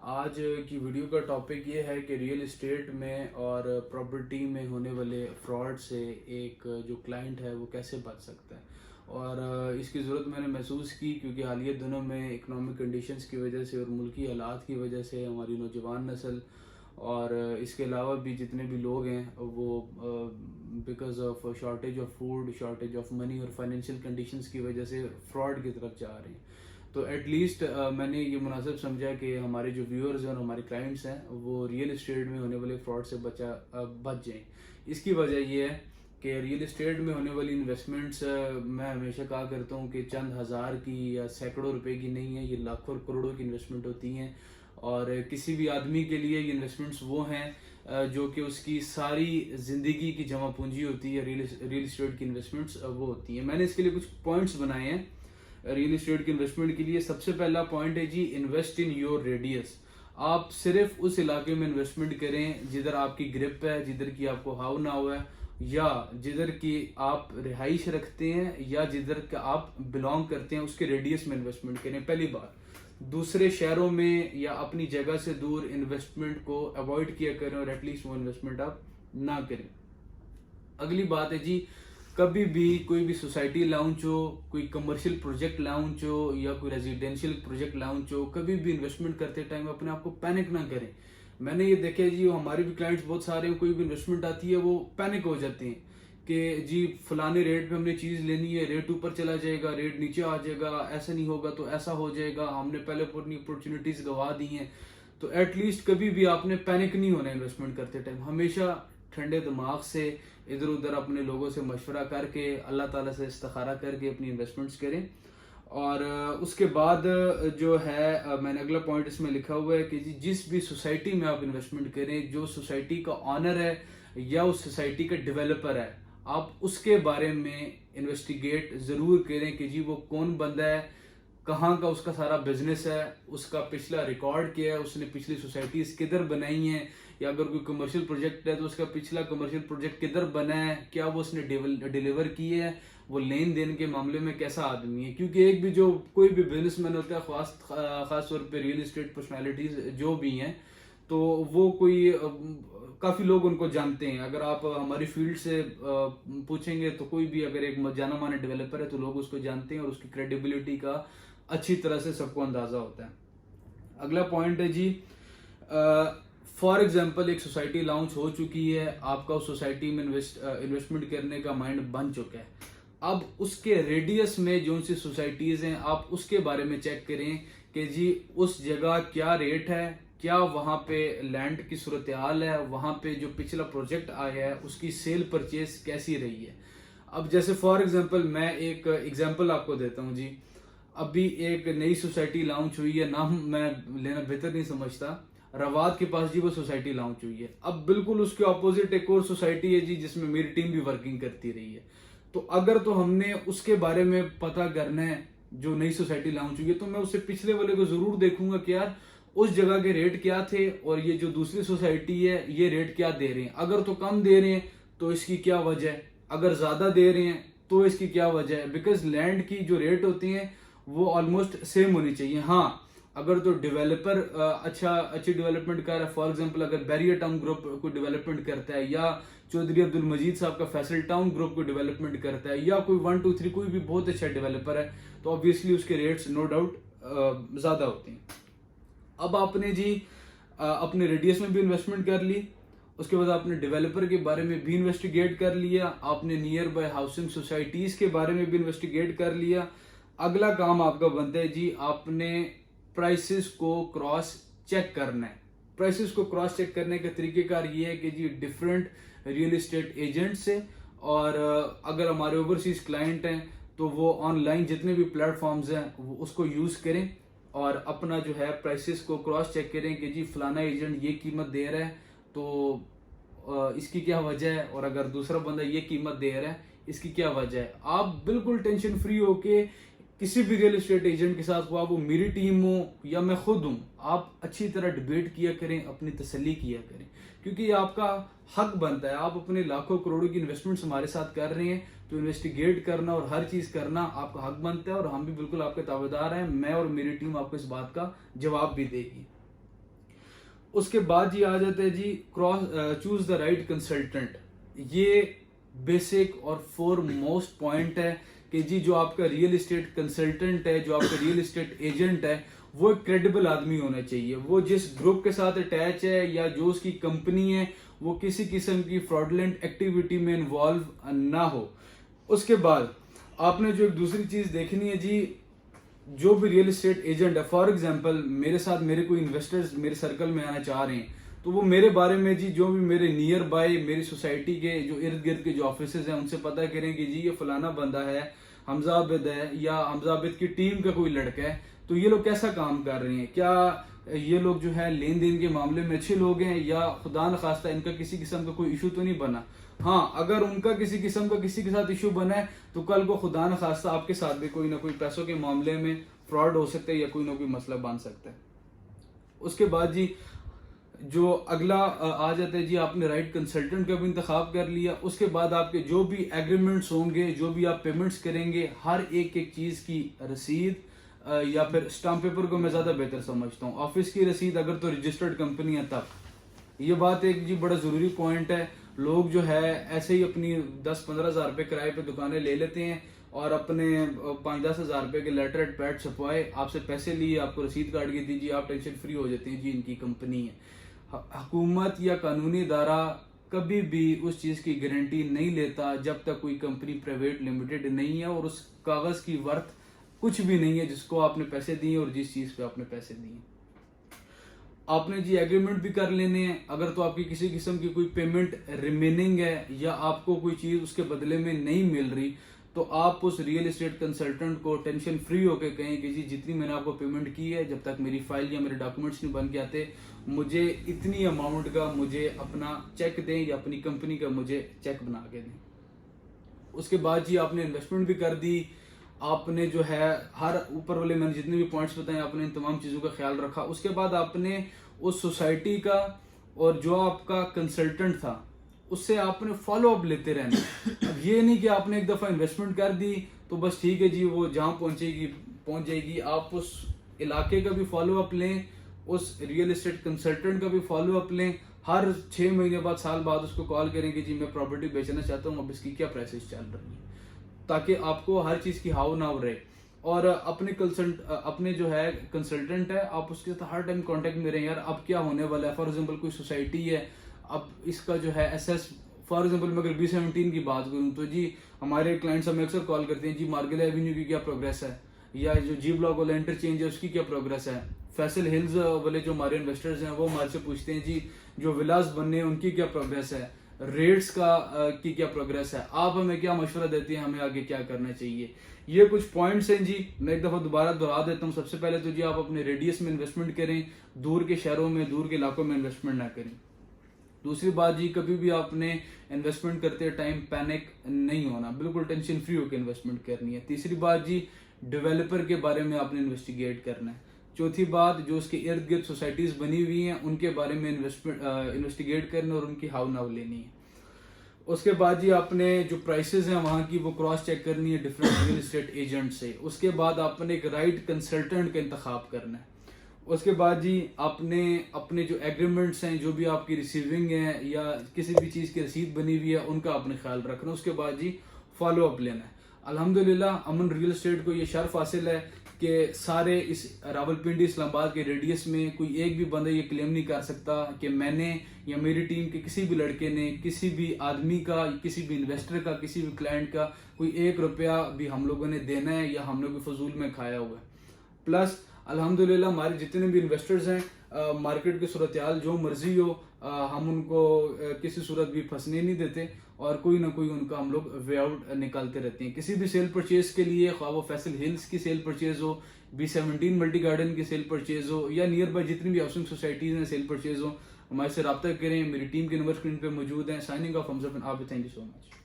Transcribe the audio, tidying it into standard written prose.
آج کی ویڈیو کا ٹاپک یہ ہے کہ ریئل اسٹیٹ میں اور پراپرٹی میں ہونے والے فراڈ سے ایک جو کلائنٹ ہے وہ کیسے بچ سکتا ہے، اور اس کی ضرورت میں نے محسوس کی کیونکہ حالیہ دنوں میں اکنامک کنڈیشنز کی وجہ سے اور ملکی حالات کی وجہ سے ہماری نوجوان نسل اور اس کے علاوہ بھی جتنے بھی لوگ ہیں وہ because of shortage of food, shortage of money اور فائنینشیل کنڈیشنز کی وجہ سے فراڈ کی طرف جا رہے ہیں۔ تو ایٹ لیسٹ میں نے یہ مناسب سمجھا کہ ہمارے جو ویورز ہیں اور ہمارے کلائنٹس ہیں وہ ریئل اسٹیٹ میں ہونے والے فراڈ سے بچ جائیں۔ اس کی وجہ یہ ہے کہ ریئل اسٹیٹ میں ہونے والی انویسٹمنٹس میں ہمیشہ کہا کرتا ہوں کہ چند ہزار کی یا سینکڑوں روپے کی نہیں ہے، یہ لاکھوں اور کروڑوں کی انویسٹمنٹ ہوتی ہیں، اور کسی بھی آدمی کے لیے یہ انویسٹمنٹس وہ ہیں جو کہ اس کی ساری زندگی کی جمع پونجی ہوتی ہے۔ ریئل اسٹیٹ کی انویسٹمنٹس وہ ہوتی ہیں۔ میں نے اس کے لیے کچھ پوائنٹس بنائے ہیں ریئل اسٹیٹ کی انویسٹمنٹ کے لیے۔ سب سے پہلا پوائنٹ ہے جی، انویسٹ ان یور ریڈیس۔ آپ صرف اس علاقے میں انویسٹمنٹ کریں جدھر آپ کی گرپ ہے، جدھر کی آپ کو ہاؤ ناؤ ہے، یا جدھر کی آپ رہائش رکھتے ہیں، یا جدھر کا آپ بلانگ کرتے ہیں، اس کے ریڈیس میں انویسٹمنٹ کریں۔ پہلی بات، دوسرے شہروں میں یا اپنی جگہ سے دور انویسٹمنٹ کو اوائڈ کیا کریں، اور ایٹ لیسٹ وہ انویسٹمنٹ آپ نہ کریں۔ اگلی بات ہے جی، کبھی بھی کوئی بھی سوسائٹی لانچ ہو، کوئی کمرشل پروجیکٹ لانچ ہو یا کوئی ریزیڈینشیل پروجیکٹ لانچ ہو، کبھی بھی انویسٹمنٹ کرتے ٹائم اپنے آپ کو پینک نہ کریں۔ میں نے یہ دیکھا جی، ہمارے بھی کلائنٹس بہت سارے ہیں، کوئی بھی انویسٹمنٹ آتی ہے وہ پینک ہو جاتے ہیں کہ جی فلانے ریٹ پہ ہم نے چیز لینی ہے، ریٹ اوپر چلا جائے گا، ریٹ نیچے آ جائے گا، ایسا نہیں ہوگا تو ایسا ہو جائے گا، ہم نے پہلے اپنی اپرچونیٹیز گوا دی ہیں۔ تو ایٹ لیسٹ کبھی بھی آپ نے پینک نہیں ہونا انویسٹمنٹ کرتے ٹائم، ہمیشہ ٹھنڈے دماغ سے ادھر ادھر اپنے لوگوں سے مشورہ کر کے، اللہ تعالیٰ سے استخارہ کر کے اپنی انویسٹمنٹس کریں۔ اور اس کے بعد جو ہے میں نے اگلا پوائنٹ اس میں لکھا ہوا ہے کہ جس بھی سوسائٹی میں آپ انویسٹمنٹ کریں، جو سوسائٹی کا آنر ہے یا اس سوسائٹی کا ڈیولپر ہے، آپ اس کے بارے میں انویسٹیگیٹ ضرور کریں کہ جی وہ کون بندہ ہے، کہاں کا اس کا سارا بزنس ہے، اس کا پچھلا ریکارڈ کیا ہے، اس نے پچھلی سوسائٹیز کدھر بنائی ہیں، یا اگر کوئی کمرشل پروجیکٹ ہے تو اس کا پچھلا کمرشل پروجیکٹ کدھر بنا ہے، کیا وہ اس نے ڈیلیور کی ہے، وہ لین دین کے معاملے میں کیسا آدمی ہے۔ کیونکہ ایک بھی جو کوئی بھی بزنس مین ہوتا ہے، خاص طور پہ ریئل اسٹیٹ پرسنالٹیز جو بھی ہیں، تو وہ کوئی کافی لوگ ان کو جانتے ہیں۔ اگر آپ ہماری فیلڈ سے پوچھیں گے تو کوئی بھی اگر ایک جانا مانا ڈیولپر ہے تو لوگ اس کو جانتے ہیں، اور اس کی کریڈیبلٹی کا اچھی طرح سے سب کو اندازہ ہوتا ہے۔ اگلا پوائنٹ ہے جی، فار ایگزامپل ایک سوسائٹی لانچ ہو چکی ہے، آپ کا اس سوسائٹی میں انویسٹمنٹ کرنے کا مائنڈ بن چکا ہے۔ اب اس کے ریڈیس میں جو سی سوسائٹیز ہیں، آپ اس کے بارے میں چیک کریں کہ جی اس جگہ کیا ریٹ ہے، کیا وہاں پہ لینڈ کی صورتحال ہے، وہاں پہ جو پچھلا پروجیکٹ آیا ہے اس کی سیل پرچیز کیسی رہی ہے۔ اب جیسے فار ایگزامپل میں ایک ایگزامپل آپ کو دیتا ہوں جی، ابھی ایک نئی سوسائٹی لانچ ہوئی ہے، نام میں لینا بہتر نہیں سمجھتا، رواد کے پاس جی وہ سوسائٹی لانچ ہوئی ہے۔ اب بالکل اس کے اپوزٹ ایک اور سوسائٹی ہے جی جس میں میری ٹیم بھی ورکنگ کرتی رہی ہے۔ تو اگر تو ہم نے اس کے بارے میں پتہ کرنا ہے جو نئی سوسائٹی لانچ ہوئی ہے، تو میں اس سے پچھلے والے کو ضرور دیکھوں گا کہ یار اس جگہ کے ریٹ کیا تھے، اور یہ جو دوسری سوسائٹی ہے یہ ریٹ کیا دے رہے ہیں۔ اگر تو کم دے رہے ہیں تو اس کی کیا وجہ ہے، اگر زیادہ دے رہے ہیں تو اس کی کیا وجہ ہے، بیکاز لینڈ کی جو ریٹ ہوتی ہیں وہ آلموسٹ سیم ہونی چاہیے۔ ہاں اگر تو ڈیولپر اچھی ڈیولپمنٹ کر رہا ہے، فار ایگزامپل اگر بیریئر ٹاؤن گروپ کو ڈیولپمنٹ کرتا ہے، یا چودھری عبد المجید صاحب کا فیصل ٹاؤن گروپ کو ڈیولپمنٹ کرتا ہے، یا کوئی 1 2 3 کوئی بھی بہت اچھا ڈیولپر ہے، تو obviously اس کے ریٹس نو ڈاؤٹ زیادہ ہوتے ہیں۔ اب آپ نے جی اپنے ریڈیس میں بھی انویسٹمنٹ کر لی، اس کے بعد آپ نے ڈیولپر کے بارے میں بھی انویسٹیگیٹ کر لیا، آپ نے نیئر بائی ہاؤسنگ سوسائٹیز کے بارے میں بھی انویسٹیگیٹ کر لیا۔ اگلا کام آپ کا بنتا ہے جی، آپ نے پرائسز کو کراس چیک کرنا ہے۔ پرائسز کو کراس چیک کرنے کا طریقہ کار یہ ہے کہ جی ڈیفرنٹ ریئل اسٹیٹ ایجنٹ سے، اور اگر ہمارے اوورسیز کلائنٹ ہیں تو وہ آن لائن جتنے بھی پلیٹ فارمز ہیں وہ اس کو یوز کریں، اور اپنا جو ہے پرائسز کو کراس چیک کریں کہ جی فلانا ایجنٹ یہ قیمت دے رہا ہے تو اس کی کیا وجہ ہے، اور اگر دوسرا بندہ یہ قیمت دے رہا ہے اس کی کیا وجہ ہے۔ آپ بالکل ٹینشن فری ہو کے کسی بھی ریئل اسٹیٹ ایجنٹ کے ساتھ، وہ میری ٹیم ہو یا میں خود ہوں، آپ اچھی طرح ڈیبیٹ کیا کریں، اپنی تسلی کیا کریں، کیونکہ یہ آپ کا حق بنتا ہے۔ آپ اپنے لاکھوں کروڑوں کی انویسٹمنٹس ہمارے ساتھ کر رہے ہیں، تو انویسٹیگیٹ کرنا اور ہر چیز کرنا آپ کا حق بنتا ہے، اور ہم بھی بالکل آپ کے تابعدار ہیں۔ میں اور میری ٹیم آپ کو اس بات کا جواب بھی دے گی۔ اس کے بعد جی آ جاتا ہے جی چوز دا رائٹ کنسلٹنٹ. یہ بیسک اور فور موسٹ پوائنٹ ہے کہ جی جو آپ کا ریئل اسٹیٹ کنسلٹنٹ ہے, جو آپ کا ریئل اسٹیٹ ایجنٹ ہے, وہ ایک کریڈیبل آدمی ہونا چاہیے. وہ جس گروپ کے ساتھ اٹیچ ہے یا جو اس کی کمپنی ہے وہ کسی قسم کی فراڈلنٹ ایکٹیویٹی میں انوالو نہ ہو. اس کے بعد آپ نے جو ایک دوسری چیز دیکھنی ہے جی, جو بھی ریئل اسٹیٹ ایجنٹ ہے, فار ایگزامپل میرے ساتھ میرے کوئی انویسٹرز میرے سرکل میں آنا چاہ رہے ہیں, تو وہ میرے بارے میں جی جو بھی میرے نیئر بائی میری سوسائٹی کے جو ارد گرد کے جو آفیسز ہیں ان سے پتہ کریں کہ جی یہ فلانا بندہ ہے, حمزہ عابد ہے یا حمزہ عابد کی ٹیم کا کوئی لڑکا ہے, تو یہ لوگ کیسا کام کر رہے ہیں, کیا یہ لوگ جو ہے لین دین کے معاملے میں اچھے لوگ ہیں, یا خدا نخواستہ ان کا کسی قسم کا کوئی ایشو تو نہیں بنا. ہاں اگر ان کا کسی قسم کا کسی کے ساتھ ایشو بنا ہے تو کل کو خدا نخواستہ آپ کے ساتھ بھی کوئی نہ کوئی پیسوں کے معاملے میں فراڈ ہو سکتا ہے یا کوئی نہ کوئی مسئلہ بن سکتا ہے. اس کے بعد جی جو اگلا آ جاتا ہے جی, آپ نے رائٹ کنسلٹنٹ کا بھی انتخاب کر لیا. اس کے بعد آپ کے جو بھی ایگریمنٹس ہوں گے, جو بھی آپ پیمنٹس کریں گے, ہر ایک چیز کی رسید یا پھر اسٹامپ پیپر کو میں زیادہ بہتر سمجھتا ہوں, آفس کی رسید اگر تو رجسٹرڈ کمپنی ہے تب. یہ بات ایک جی بڑا ضروری پوائنٹ ہے. لوگ جو ہے ایسے ہی اپنی 10-15 ہزار روپے کرائے پہ دکانیں لے لیتے ہیں اور اپنے 5-10 ہزار روپے کے لیٹر ایڈ پیڈ چھپوائے, آپ سے پیسے لیے, آپ کو رسید کاٹ کے دیجیے, آپ ٹینشن فری ہو جاتے ہیں جی ان کی کمپنی ہے. حکومت یا قانونی ادارہ کبھی بھی اس چیز کی گارنٹی نہیں لیتا جب تک کوئی کمپنی پرائیویٹ لمیٹڈ نہیں ہے اور اس کاغذ کی ورتھ کچھ بھی نہیں ہے جس کو آپ نے پیسے دیے اور جس چیز پہ آپ نے پیسے دیے. آپ نے جی ایگریمنٹ بھی کر لینے ہیں. اگر تو آپ کی کسی قسم کی کوئی پیمنٹ ریمیننگ ہے یا آپ کو کوئی چیز اس کے بدلے میں نہیں مل رہی تو آپ اس ریئل اسٹیٹ کنسلٹنٹ کو ٹینشن فری ہو کے کہیں کہ جی جتنی میں نے آپ کو پیمنٹ کی ہے, جب تک میری فائل یا میرے ڈاکومنٹس نہیں بن کے آتے, مجھے اتنی اماؤنٹ کا مجھے اپنا چیک دیں یا اپنی کمپنی کا مجھے چیک بنا کے دیں. اس کے بعد جی آپ نے انویسٹمنٹ بھی کر دی, آپ نے جو ہے ہر اوپر والے میں نے جتنے بھی پوائنٹس بتائے آپ نے ان تمام چیزوں کا خیال رکھا. اس کے بعد آپ نے اس سوسائٹی کا اور جو آپ کا کنسلٹنٹ تھا اس سے آپ نے فالو اپ لیتے رہنا. اب یہ نہیں کہ آپ نے ایک دفعہ انویسٹمنٹ کر دی تو بس ٹھیک ہے جی وہ جہاں پہنچ جائے گی. آپ اس علاقے کا بھی فالو اپ لیں, اس ریئل اسٹیٹ کنسلٹنٹ کا بھی فالو اپ لیں. ہر 6 مہینے بعد سال بعد اس کو کال کریں کہ جی میں پراپرٹی بیچنا چاہتا ہوں, اب اس کی کیا پرائسز چل رہی ہے, تاکہ آپ کو ہر چیز کی ہاؤ نہ رہے. اور اپنے جو ہے کنسلٹنٹ ہے آپ اس کے ساتھ ہر ٹائم کانٹیکٹ میں رہیں. یار اب کیا ہونے والا ہے, فار ایگزامپل کوئی سوسائٹی ہے, اب اس کا جو ہے ایسیس, فار ایگزامپل میں اگر B17 کی بات کروں تو جی ہمارے کلائنٹس ہمیں اکثر کال کرتے ہیں جی مارگل ایونیو کی کیا پروگریس ہے, یا جو جی بلاک والا انٹرچینج ہے اس کی کیا پروگریس ہے. فیصل ہلز والے جو ہمارے انویسٹرز ہیں وہ ہمارے سے پوچھتے ہیں جی جو ولاز بننے ہیں ان کی کیا پروگریس ہے, ریٹس کی کیا پروگریس ہے, آپ ہمیں کیا مشورہ دیتے ہیں, ہمیں آگے کیا کرنا چاہیے. یہ کچھ پوائنٹس ہیں جی. میں ایک دفعہ دوبارہ دہرا دیتا ہوں. سب سے پہلے تو جی آپ اپنے ریڈیس میں انویسٹمنٹ کریں, دور کے شہروں میں دور کے علاقوں میں انویسٹمنٹ نہ کریں. دوسری بات جی کبھی بھی آپ نے انویسٹمنٹ کرتے ٹائم پینک نہیں ہونا, بالکل ٹینشن فری ہو کے انویسٹمنٹ کرنی ہے. تیسری بات جی ڈیولپر کے بارے میں آپ نے انویسٹیگیٹ کرنا ہے. چوتھی بات جو اس کے ارد گرد سوسائٹیز بنی ہوئی ہیں ان کے بارے میں انویسٹیگیٹ کرنا اور ان کی ہاؤ ناؤ لینی ہے. اس کے بعد جی آپ نے جو پرائسز ہیں وہاں کی وہ کراس چیک کرنی ہے ڈفرینٹ ریئل اسٹیٹ ایجنٹ سے. اس کے بعد آپ نے ایک رائٹ کنسلٹنٹ کا انتخاب کرنا ہے. اس کے بعد جی آپ نے اپنے جو ایگریمنٹس ہیں, جو بھی آپ کی ریسیونگ ہیں یا کسی بھی چیز کی رسید بنی ہوئی ہے ان کا آپ نے خیال رکھنا. اس کے بعد جی فالو اپ لینا ہے. الحمدللہ امن ریئل اسٹیٹ کو یہ شرف حاصل ہے کہ سارے اس راولپنڈی اسلام آباد کے ریڈیس میں کوئی ایک بھی بندہ یہ کلیم نہیں کر سکتا کہ میں نے یا میری ٹیم کے کسی بھی لڑکے نے کسی بھی آدمی کا, کسی بھی انویسٹر کا, کسی بھی کلائنٹ کا کوئی 1 روپیہ بھی ہم لوگوں نے دینا ہے یا ہم لوگ فضول میں کھایا ہوا ہے. پلس الحمدللہ ہمارے جتنے بھی انویسٹرز ہیں, مارکیٹ کی صورتحال جو مرضی ہو, ہم ان کو کسی صورت بھی پھنسنے نہیں دیتے اور کوئی نہ کوئی ان کا ہم لوگ وے آؤٹ نکالتے رہتے ہیں. کسی بھی سیل پرچیز کے لیے, خواہ وہ فیصل ہلز کی سیل پرچیز ہو, B17 ملٹی گارڈن کی سیل پرچیز ہو یا نیئر بائی جتنی بھی ہاؤسنگ سوسائٹیز ہیں سیل پرچیز ہو, ہمارے سے رابطہ کریں. میری ٹیم کے نمبر اسکرین پہ موجود ہیں. Signing off Hamza bin Abid. Thank you so much.